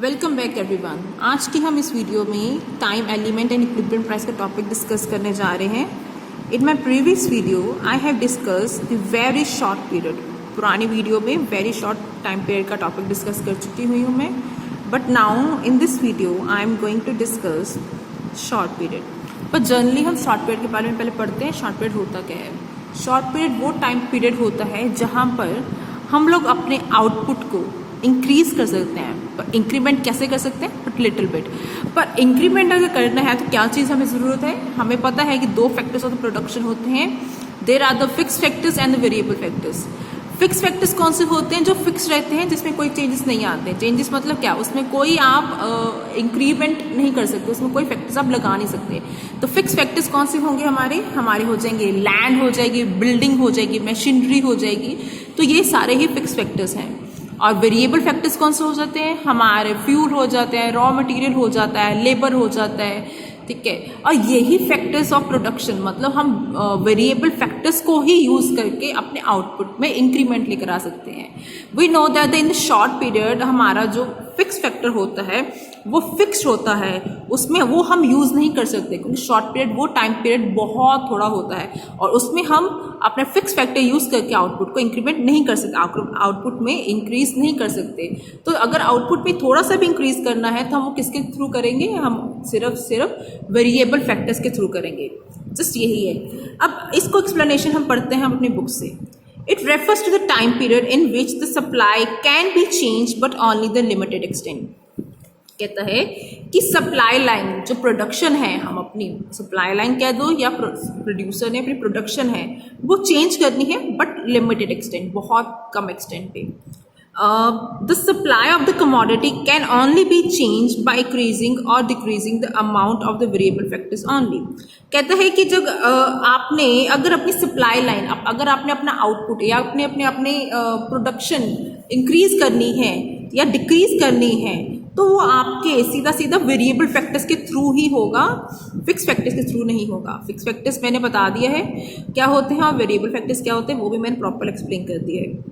Welcome back everyone. आज की हम इस वीडियो में time element and equilibrium price का टॉपिक डिस्कस करने जा रहे हैं। In my previous video I have discuss the very short period. पुरानी वीडियो में वेरी शॉर्ट टाइम पीरियड का टॉपिक डिस्कस कर चुकी हुई हूँ मैं, but now in this video I am going to discuss short period. पर जनरली हम शॉर्ट पीरियड के बारे में पहले पढ़ते हैं। शॉर्ट पीरियड होता क्या है? शॉर्ट पीरियड वो टाइम पीरियड होता है जहाँ पर हम लोग अपने आउटपुट को इंक्रीज कर सकते हैं। पर इंक्रीमेंट कैसे कर सकते हैं? But little bit. पर इंक्रीमेंट अगर करना है तो क्या चीज़ हमें ज़रूरत है? हमें पता है कि दो फैक्टर्स ऑफ द प्रोडक्शन होते हैं। There are the fix factors and the variable factors. Fix factors कौन से होते हैं? जो फिक्स रहते हैं, जिसमें कोई चेंजेस नहीं आते हैं। चेंजेस मतलब क्या? उसमें कोई आप इंक्रीमेंट नहीं कर सकते, उसमें कोई फैक्टर्स आप लगा नहीं सकते। तो फिक्स फैक्टर्स कौन से होंगे? हमारे हो जाएंगे लैंड हो जाएगी, बिल्डिंग हो जाएगी, मशीनरी हो जाएगी। तो ये सारे ही फिक्स फैक्टर्स हैं। और वेरिएबल फैक्टर्स कौन से हो जाते हैं? हमारे फ्यूल हो जाते हैं, रॉ मटेरियल हो जाता है, लेबर हो जाता है, ठीक है। और यही फैक्टर्स ऑफ प्रोडक्शन, मतलब हम वेरिएबल फैक्टर्स को ही यूज करके अपने आउटपुट में इंक्रीमेंट लेकर आ सकते हैं। We know that in the short period हमारा जो फिक्स फैक्टर होता है वो फिक्स्ड होता है, उसमें वो हम यूज़ नहीं कर सकते, क्योंकि शॉर्ट पीरियड वो टाइम पीरियड बहुत थोड़ा होता है और उसमें हम अपने फिक्स फैक्टर यूज़ करके आउटपुट को इंक्रीमेंट नहीं कर सकते, आउटपुट में इंक्रीज नहीं कर सकते। तो अगर आउटपुट में थोड़ा सा भी इंक्रीज करना है तो हम वो किसके थ्रू करेंगे? हम सिर्फ वेरिएबल फैक्टर्स के थ्रू करेंगे। जस्ट यही है। अब इसको एक्सप्लेनेशन हम पढ़ते हैं हम अपनी बुक से। It refers to the time period in which the supply can be changed but only the limited extent। कहता है कि सप्लाई लाइन जो प्रोडक्शन है, हम अपनी सप्लाई लाइन कह दो या प्रोड्यूसर ने अपनी प्रोडक्शन है वो चेंज करनी है, बट लिमिटेड एक्सटेंट, बहुत कम एक्सटेंट पे। The supply of the commodity can only be changed by increasing or decreasing the amount of the variable factors only। कहता है कि जब आपने अगर अपनी सप्लाई लाइन, अगर आपने अपना आउटपुट या अपने प्रोडक्शन इंक्रीज करनी है या डिक्रीज करनी है तो वो आपके सीधा वेरिएबल फैक्टर्स के थ्रू ही होगा, फिक्स फैक्टर्स के थ्रू नहीं होगा। फिक्स फैक्टर्स मैंने बता दिया है क्या होते हैं और वेरिएबल फैक्टर्स क्या होते हैं वो भी मैंने प्रॉपर एक्सप्लेन कर दिया है।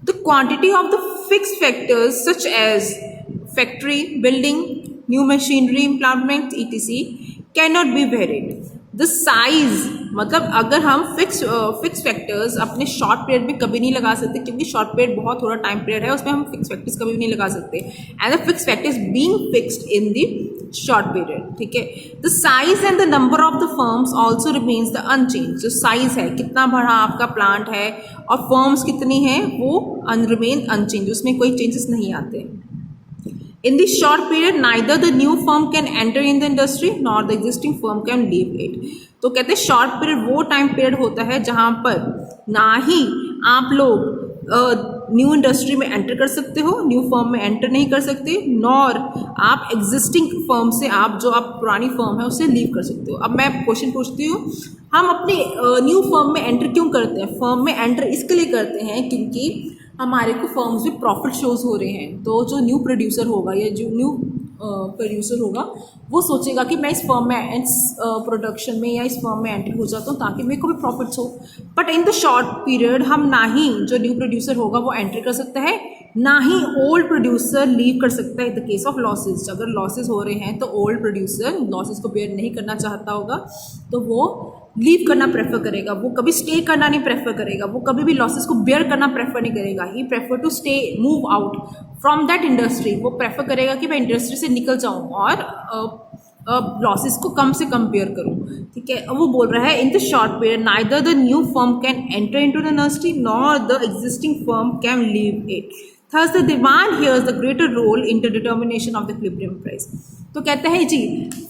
The quantity of the fixed factors such as factory, building, new machinery, implement, etc. cannot be varied. The size, मतलब अगर हम फिक्स फैक्टर्स अपने शॉर्ट पीरियड में कभी नहीं लगा सकते, क्योंकि शॉर्ट पीरियड बहुत थोड़ा टाइम पीरियड है, उसमें हम फिक्स फैक्टर्स कभी भी नहीं लगा सकते। And the fix factors being fixed in the short period, ठीक है। The size and the number of the firms also remains the unchange. जो साइज है, कितना बड़ा आपका प्लांट है और फर्म्स कितनी है, वो रिमेन अनचेंज, उसमें कोई चेंजेस नहीं आते। In this short period, neither the new firm can enter in the industry nor the existing firm can leave it। तो कहते हैं शॉर्ट पीरियड वो टाइम पीरियड होता है जहां पर ना ही आप लोग न्यू इंडस्ट्री में एंटर कर सकते हो, न्यू फर्म में एंटर नहीं कर सकते, नॉर आप एग्जिस्टिंग फर्म से, आप पुरानी फर्म है उससे लीव कर सकते हो। अब मैं क्वेश्चन पूछती हूँ, हम अपने न्यू फर्म में एंटर क्यों करते हैं? फर्म में एंटर इसके लिए करते हैं क्योंकि हमारे को फर्म्स में प्रॉफिट शोज हो रहे हैं। तो जो न्यू प्रोड्यूसर होगा या जो न्यू प्रोड्यूसर होगा वो सोचेगा कि मैं इस फर्म में, इस प्रोडक्शन में या इस फर्म में एंटर हो जाता हूँ ताकि मेरे को भी प्रॉफिट्स हो। But in the short period हम ना ही जो न्यू प्रोड्यूसर होगा वो एंटर कर सकता है, ना ही ओल्ड प्रोड्यूसर लीव कर सकता है। In the case of losses, अगर लॉसेज हो रहे हैं तो ओल्ड प्रोड्यूसर लॉसेज को बेयर नहीं करना चाहता होगा तो वो लीव करना प्रेफर करेगा, वो कभी स्टे करना नहीं प्रेफर करेगा, वो कभी भी लॉसेस को बेयर करना प्रेफर नहीं करेगा। He prefer to stay, move out from that industry. वो प्रेफर करेगा कि मैं इंडस्ट्री से निकल जाऊं और लॉसेस को कम से कम बेयर करूं, ठीक है। वो बोल रहा है इन the short period neither the new firm can enter into the industry nor the existing firm can leave it. Thus the demand here is the greater role in the determination of the equilibrium price। तो कहते हैं जी,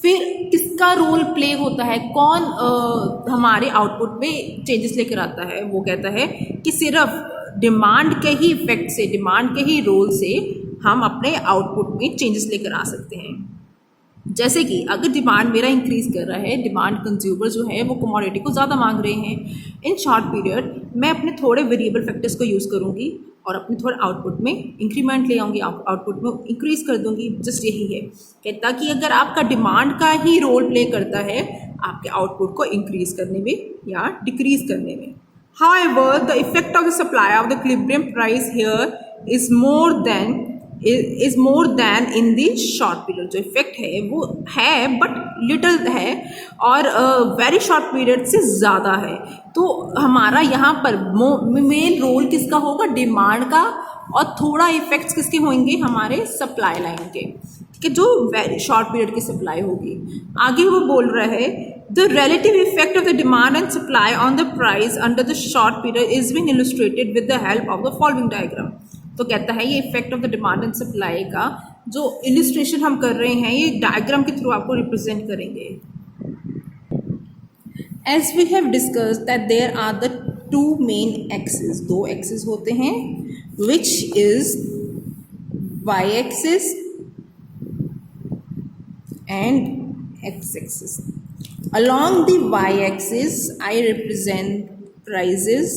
फिर किसका role play होता है, कौन हमारे output में चेंजेस लेकर आता है? वो कहता है कि सिर्फ डिमांड के ही इफेक्ट से, डिमांड के ही रोल से हम अपने आउटपुट में चेंजेस लेकर आ सकते हैं। जैसे कि अगर डिमांड मेरा इंक्रीज कर रहा है, डिमांड कंज्यूमर जो है वो कमोडिटी को ज़्यादा मांग रहे हैं, इन शॉर्ट पीरियड मैं अपने थोड़े वेरिएबल फैक्टर्स को यूज़ करूँगी और अपने थोड़े आउटपुट में इंक्रीमेंट ले आऊँगी, आउटपुट में इंक्रीज कर दूँगी। जस्ट यही है कहता कि अगर आपका डिमांड का ही रोल प्ले करता है आपके आउटपुट को इंक्रीज करने में या डिक्रीज करने में। However, the effect of the supply of the equilibrium price here is more than is more then in the short period. जो इफेक्ट है वो है बट लिटल है और वेरी शॉर्ट पीरियड से ज़्यादा है। तो हमारा यहाँ पर मेन रोल किसका होगा, डिमांड का, और थोड़ा इफेक्ट्स किसके होंगे, हमारे सप्लाई लाइन के, कि जो वेरी शॉर्ट पीरियड की सप्लाई होगी। आगे वो बोल रहा है the relative effect of the demand and supply on the price under the short period is been illustrated with the help of the following diagram. तो कहता है ये effect of the demand and supply का जो illustration हम कर रहे हैं ये डायग्राम के थ्रू आपको रिप्रेजेंट करेंगे। As we have discuss that there are the two main axis, दो एक्सिस होते हैं, which is y axis and x-axis. Along the y-axis I represent prices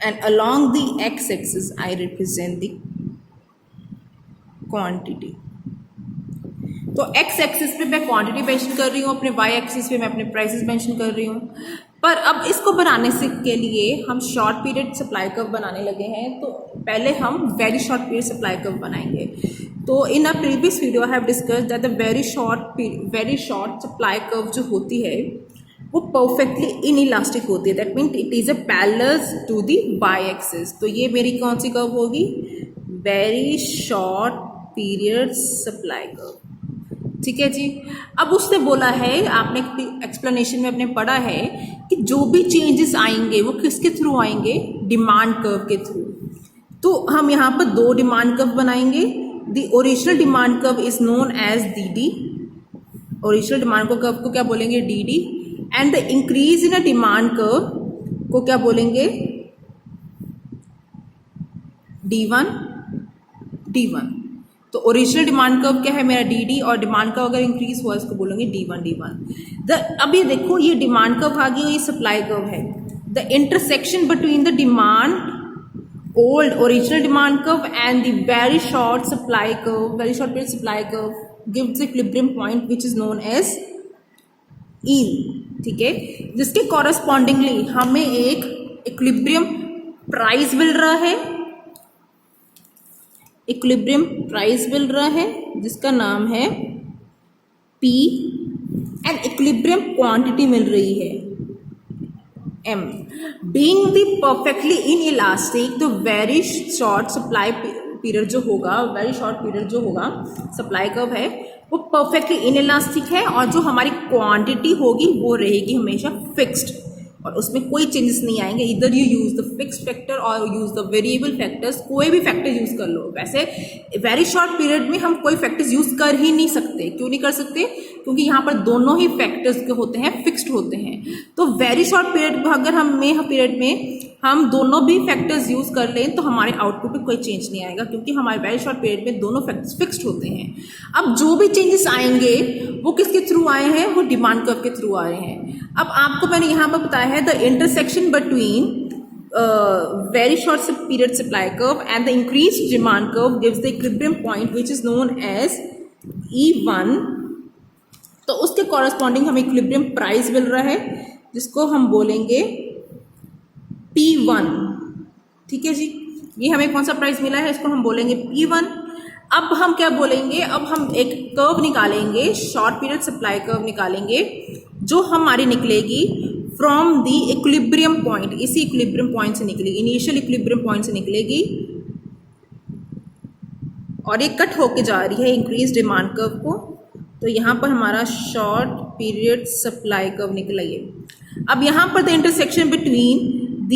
and along the x-axis I represent the quantity. तो x axis पे मैं quantity mention कर रही हूँ, अपने y एक्सिस पे मैं अपने प्राइसेस मेंशन कर रही हूँ। पर अब इसको बनाने से के लिए हम शॉर्ट पीरियड सप्लाई कर्व बनाने लगे हैं, तो पहले हम very short period supply curve बनाएंगे। तो in a previous video I have discussed that the very short supply curve जो होती है वो परफेक्टली इनइलास्टिक होती है, that mean it is a parallel to the Y axis. तो ये मेरी कौन सी कर्व होगी, very short period supply curve. ठीक है जी। अब उसने बोला है, आपने एक्सप्लेनेशन में अपने पढ़ा है कि जो भी चेंजेस आएंगे वो किसके थ्रू आएंगे, डिमांड कर्व के थ्रू। तो हम यहाँ पर दो डिमांड कर्व बनाएंगे। The original demand curve is known as d d, original demand curve को क्या बोलेंगे, d d, and the increase in a demand curve को क्या बोलेंगे, D1 D1। तो ओरिजिनल डिमांड कर्व क्या है मेरा डी और डिमांड कर्व अगर इंक्रीज हुआ इसको बोलेंगे D1। अब ये देखो ये डिमांड कर्व आ गई और ये सप्लाई कर्व है। The intersection between the demand old original demand curve and the very short supply curve, very short period supply curve gives the equilibrium point which is known as E। ठीक है, जिसके correspondingly हमें एक equilibrium price मिल रहा है, equilibrium price मिल रहा है जिसका नाम है P, एंड इक्विलिब्रियम क्वांटिटी मिल रही है M। Being the perfectly inelastic, तो वेरी शॉर्ट सप्लाई पीरियड जो होगा, वेरी शॉर्ट पीरियड जो होगा सप्लाई कर्व है वो परफेक्टली इनइलास्टिक है, और जो हमारी क्वांटिटी होगी वो रहेगी हमेशा फिक्स्ड और उसमें कोई चेंजेस नहीं आएंगे। इधर you use the fixed factor और यूज द वेरिएबल फैक्टर्स, कोई भी फैक्टर यूज कर लो। वैसे वेरी शॉर्ट पीरियड में हम कोई फैक्टर्स यूज कर ही नहीं सकते। क्यों नहीं कर सकते, क्योंकि यहाँ पर दोनों ही फैक्टर्स के होते हैं फिक्स्ड होते हैं। तो वेरी शॉर्ट पीरियड अगर हम दोनों भी फैक्टर्स यूज कर लें तो हमारे आउटपुट में कोई चेंज नहीं आएगा, क्योंकि हमारे वेरी शॉर्ट पीरियड में दोनों फैक्टर्स फिक्स्ड होते हैं। अब जो भी चेंजेस आएंगे वो किसके थ्रू आए हैं, वो डिमांड कर्व के थ्रू आए हैं। अब आपको मैंने यहाँ पर बताया है the intersection between very short period supply curve and the increase demand curve gives the equilibrium point which is known as E1। तो उसके कॉरस्पॉन्डिंग हमें इक्विलिब्रियम प्राइस मिल रहा है जिसको हम बोलेंगे P1। ठीक है जी, ये हमें कौन सा प्राइस मिला है, इसको हम बोलेंगे P1। अब हम क्या बोलेंगे, अब हम एक कर्व निकालेंगे, शॉर्ट पीरियड सप्लाई कर्व निकालेंगे जो हमारी निकलेगी फ्रॉम द इक्विलिब्रियम पॉइंट, इसी इक्विलिब्रियम पॉइंट से निकलेगी, इनिशियल इक्विलिब्रियम पॉइंट से निकलेगी और ये कट होके जा रही है इंक्रीज डिमांड कर्व को। तो यहाँ पर हमारा शॉर्ट पीरियड सप्लाई कर्व निकला ये। अब यहाँ पर the intersection between the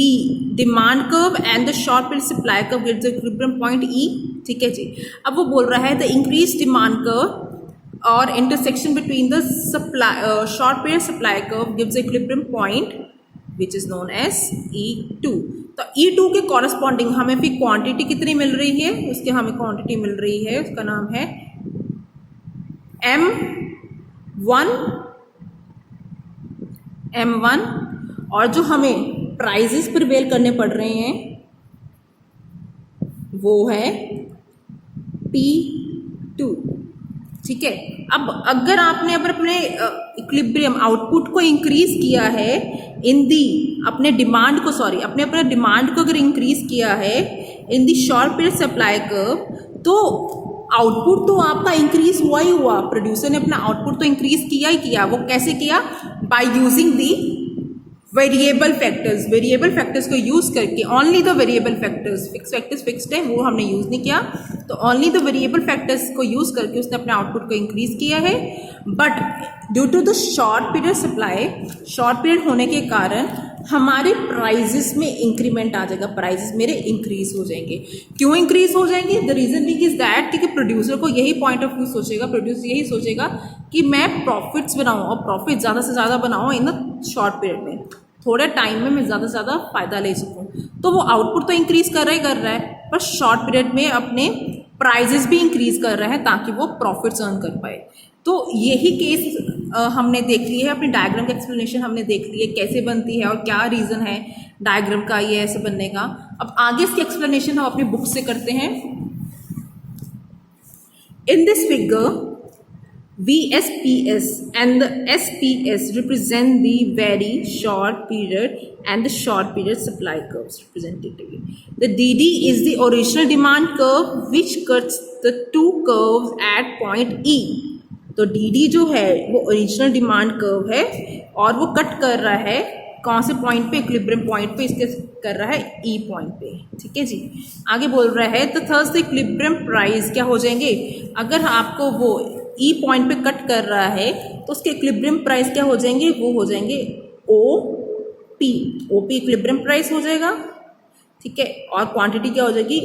demand curve and the short period supply curve gives the equilibrium point E। ठीक है जी। अब वो बोल रहा है द इंक्रीज डिमांड कर्व और intersection between the short period supply curve gives the equilibrium point which is known as E2। तो E2 के कॉरस्पॉन्डिंग हमें फिर क्वांटिटी कितनी मिल रही है, उसके हमें क्वांटिटी मिल रही है, उसका नाम है M1, और जो हमें प्राइजेस प्रिवेल करने पड़ रहे हैं वो है P2। ठीक है। अब अगर आपने अपने इक्विलिब्रियम आउटपुट को इंक्रीज किया है इन दी अपने डिमांड को अगर इंक्रीज किया है इन the short period supply curve, तो आउटपुट तो आपका इंक्रीज हुआ ही हुआ, प्रोड्यूसर ने अपना आउटपुट तो इंक्रीज किया ही किया। वो कैसे किया? By using the variable factors को यूज करके, only the variable factors, fixed है वो हमने यूज नहीं किया, तो ओनली द वेरिएबल फैक्टर्स को यूज करके उसने अपने आउटपुट को इंक्रीज किया है। But due to the short period supply, short period होने के कारण हमारे प्राइजेस में इंक्रीमेंट आ जाएगा, प्राइजेस मेरे इंक्रीज हो जाएंगे। क्यों इंक्रीज हो जाएंगे? The reason being is that, क्योंकि प्रोड्यूसर को यही पॉइंट ऑफ व्यू सोचेगा, प्रोड्यूसर यही सोचेगा कि मैं प्रॉफिट्स बनाऊं और प्रॉफिट ज़्यादा से ज़्यादा बनाऊं इन द शॉर्ट पीरियड में, थोड़े टाइम में मैं ज़्यादा से ज़्यादा फायदा ले सकूं। तो वो आउटपुट तो इंक्रीज कर रहा है, पर शॉर्ट पीरियड में अपने प्राइजेस भी इंक्रीज कर रहा है ताकि वो प्रॉफिट्स अर्न कर पाए। तो यही केस हमने देख ली है, अपनी डायग्राम का एक्सप्लेनेशन हमने देख ली है कैसे बनती है और क्या रीज़न है डायग्राम का ये ऐसे बनने का। अब आगे इसकी एक्सप्लेनेशन हम अपनी बुक से करते हैं। In this figure VSPS and the SPS represent the very short period and the short period supply curves representatively. The DD is the original demand curve which cuts the two curves at point E. तो DD जो है वो original demand curve है और वो cut कर रहा है कौन से पॉइंट पे? इक्विलिब्रियम पॉइंट पे, इसके कर रहा है E पॉइंट पे। ठीक है जी, आगे बोल रहा है तो थर्स द इक्विलिब्रियम प्राइस क्या हो जाएंगे? अगर आपको वो E पॉइंट पे कट कर रहा है तो उसके इक्विलिब्रियम प्राइस क्या हो जाएंगे? वो हो जाएंगे OP इक्विलिब्रियम प्राइस हो जाएगा। ठीक है, और क्वांटिटी क्या हो जाएगी?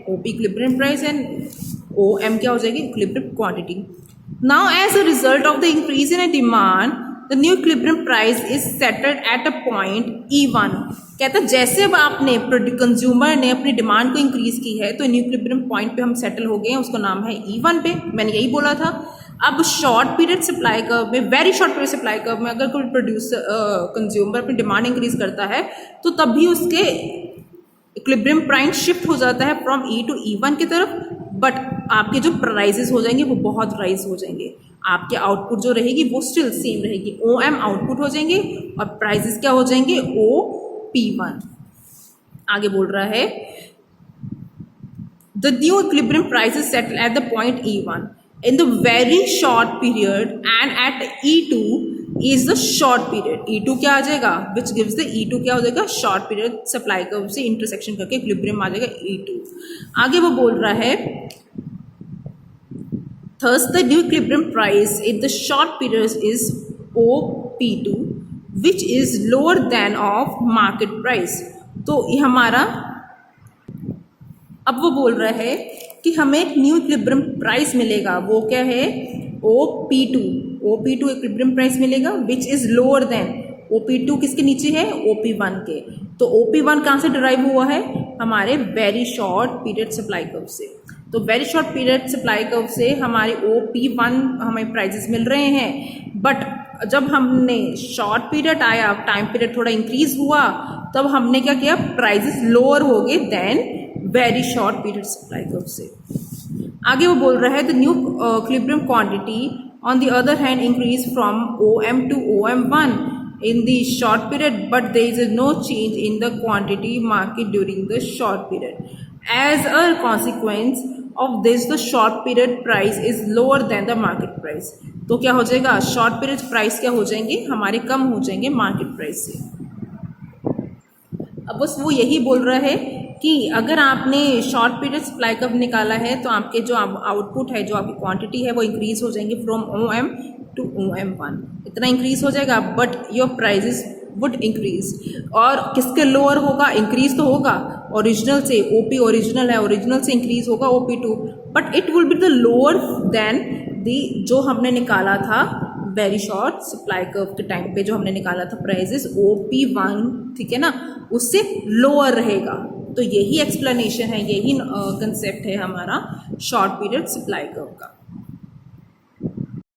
OP equilibrium price and OM क्या हो जाएगी? Equilibrium quantity. Now, as a result of the increase in a demand, the new equilibrium price is settled at a point E1. कहता है जैसे अब आपने कंज्यूमर ने अपनी डिमांड को इंक्रीज की है तो न्यू इक्विलिब्रियम पॉइंट पे हम सेटल हो गए हैं, उसका नाम है E1 पे। मैंने यही बोला था। अब शॉर्ट पीरियड सप्लाई कर्व में, very short period supply curve में अगर कोई प्रोड्यूसर कंज्यूमर अपनी डिमांड इंक्रीज करता है तो तब भी उसके इक्विलिब्रियम प्राइस शिफ्ट हो जाता है फ्रॉम E टू E1 की तरफ। बट आपके जो प्राइजेस हो जाएंगे वो बहुत राइज हो जाएंगे, आपके आउटपुट जो रहेगी वो स्टिल सेम रहेगी, OM आउटपुट हो जाएंगे और प्राइजेस क्या हो जाएंगे? OP1। आगे बोल रहा है the new equilibrium price is settle at the point E1 in the very short period and at E2 is the short period. E2 क्या आ जाएगा? विच गिव्स द E2 क्या हो जाएगा? शॉर्ट पीरियड सप्लाई कर्व से intersection करके equilibrium आ जाएगा E2। आगे वो बोल रहा है thus the new equilibrium price in the short periods is OP2 which is lower than of market price। तो ये हमारा, अब वो बोल रहा है कि हमें एक न्यू इक्विलिब्रियम प्राइस मिलेगा, वो क्या है? OP2 इक्विलिब्रियम प्राइस मिलेगा which is lower than OP2 किसके नीचे है? OP1 के। तो OP1 कहाँ से डिराइव हुआ है? हमारे very short period supply curve से। तो very short period supply curve से हमारे OP1 हमें प्राइजेस मिल रहे हैं। बट जब हमने शॉर्ट पीरियड आया, टाइम पीरियड थोड़ा इंक्रीज हुआ, तब हमने क्या किया? प्राइजेस लोअर हो गए then very short period supply curve से। आगे वो बोल रहा है the new equilibrium quantity on the other hand increase from OM to OM1 in the short period, but there is no change in the quantity market during the short period. As a consequence of this, the short period price is lower than the market price. तो क्या हो जाएगा? Short period price क्या हो जाएंगे? हमारे कम हो जाएंगे मार्केट प्राइस से। अब बस वो यही बोल रहा है कि अगर आपने शॉर्ट पीरियड सप्लाई कर्व निकाला है तो आपके जो आउटपुट है, जो आपकी क्वांटिटी है, वो इंक्रीज हो जाएंगे फ्रॉम OM टू OM1, इतना इंक्रीज हो जाएगा। But your prices would increase. और किसके लोअर होगा? इंक्रीज तो होगा ओरिजिनल से, OP ओरिजिनल है, ओरिजिनल से इंक्रीज होगा OP2, but it will be the lower than the जो हमने निकाला था वेरी शॉर्ट सप्लाई कर्व के टाइम पे, जो हमने निकाला था प्राइजेस OP1, ठीक है ना, उससे लोअर रहेगा। तो यही एक्सप्लेनेशन है, यही कंसेप्ट है हमारा शॉर्ट पीरियड सप्लाई कर्व का।